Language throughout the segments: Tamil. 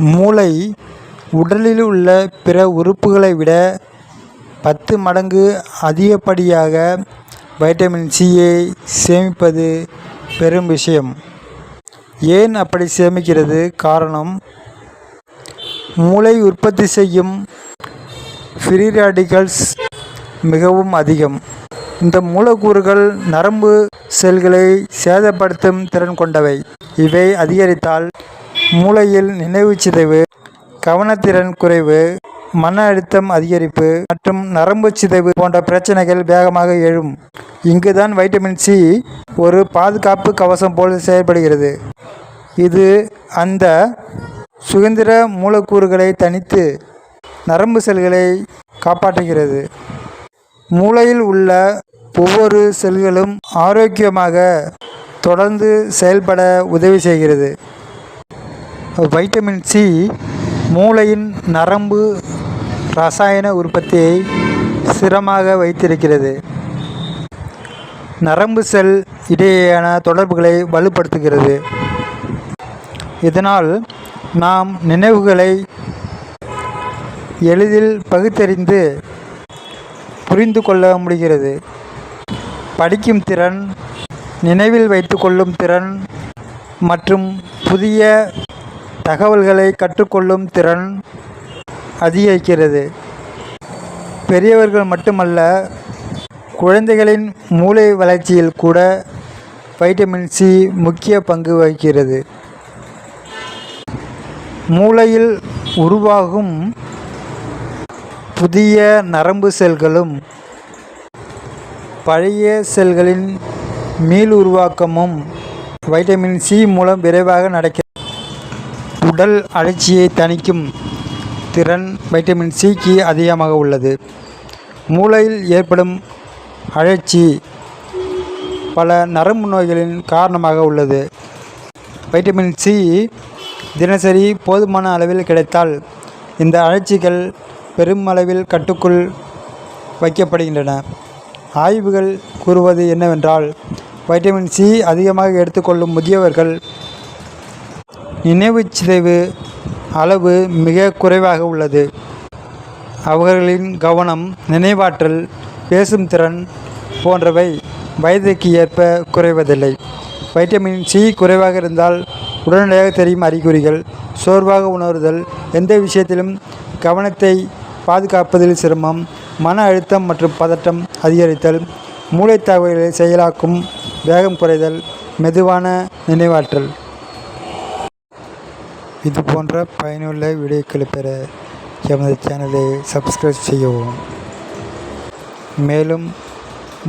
மூளை உடலில் உள்ள பிற உறுப்புகளை விட 10 மடங்கு அதிகப்படியாக வைட்டமின் சியை சேமிப்பது பெரும் விஷயம். ஏன் அப்படி சேமிக்கிறது? காரணம், மூளை உற்பத்தி செய்யும் ஃப்ரீ ரேடிக்கல்ஸ் மிகவும் அதிகம். இந்த மூலக்கூறுகள் நரம்பு செல்களை சேதப்படுத்தும் திறன் கொண்டவை. இவை அதிகரித்தால் மூளையில் நினைவு சிதைவு, கவனத்திறன் குறைவு, மன அழுத்தம் அதிகரிப்பு மற்றும் நரம்பு சிதைவு போன்ற பிரச்சனைகள் வேகமாக எழும். இங்குதான் வைட்டமின் சி ஒரு பாதுகாப்பு கவசம் போல் செயல்படுகிறது. இது அந்த சுதந்திர மூலக்கூறுகளை தனித்து நரம்பு செல்களை காப்பாற்றுகிறது. மூளையில் உள்ள ஒவ்வொரு செல்களும் ஆரோக்கியமாக தொடர்ந்து செயல்பட உதவி செய்கிறது. வைட்டமின் சி மூளையின் நரம்பு இரசாயன உற்பத்தியை ஸ்திரமாக வைத்திருக்கிறது. நரம்பு செல் இடையேயான தொடர்புகளை வலுப்படுத்துகிறது. இதனால் நாம் நினைவுகளை எளிதில் பகுத்தறிந்து புரிந்து கொள்ள முடிகிறது. படிக்கும் திறன், நினைவில் வைத்து கொள்ளும் திறன் மற்றும் புதிய தகவல்களை கற்றுக்கொள்ளும் திறன் அதிகரிக்கிறது. பெரியவர்கள் மட்டுமல்ல, குழந்தைகளின் மூளை வளர்ச்சியில் கூட வைட்டமின் சி முக்கிய பங்கு வகிக்கிறது. மூளையில் உருவாகும் புதிய நரம்பு செல்களும் பழைய செல்களின் மீள் உருவாக்கமும் வைட்டமின் சி மூலம் விரைவாக நடக்கிறது. உடல் அழற்சியை தணிக்கும் திறன் வைட்டமின் சிக்கு அதிகமாக உள்ளது. மூளையில் ஏற்படும் அழற்சி பல நரம்பு நோய்களின் காரணமாக உள்ளது. வைட்டமின் சி தினசரி போதுமான அளவில் கிடைத்தால் இந்த அழற்சிகள் பெருமளவில் கட்டுக்குள் வைக்கப்படுகின்றன. ஆய்வுகள் கூறுவது என்னவென்றால், வைட்டமின் சி அதிகமாக எடுத்துக்கொள்ளும் முதியவர்கள் நினைவு சிதைவு அளவு மிக குறைவாக உள்ளது. அவர்களின் கவனம், நினைவாற்றல், பேசும் திறன் போன்றவை வயதுக்கு ஏற்ப குறைவதில்லை. வைட்டமின் சி குறைவாக இருந்தால் உடனடியாக தெரியும் அறிகுறிகள்: சோர்வாக உணர்தல், எந்த விஷயத்திலும் கவனத்தை பாதுகாப்பதில் சிரமம், மன அழுத்தம் மற்றும் பதட்டம் அதிகரித்தல், மூளை தகவல்களை செயலாக்கும் வேகம் குறைதல், மெதுவான நினைவாற்றல். இது போன்ற பயனுள்ள வீடியோக்களை பெற எமது சேனலை சப்ஸ்கிரைப் செய்யவும். மேலும்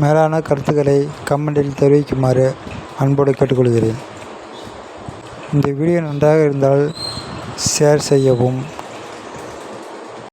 மேலான கருத்துக்களை கமெண்டில் தெரிவிக்குமாறு அன்போடு கேட்டுக்கொள்கிறேன். இந்த வீடியோ நன்றாக இருந்தால் ஷேர் செய்யவும்.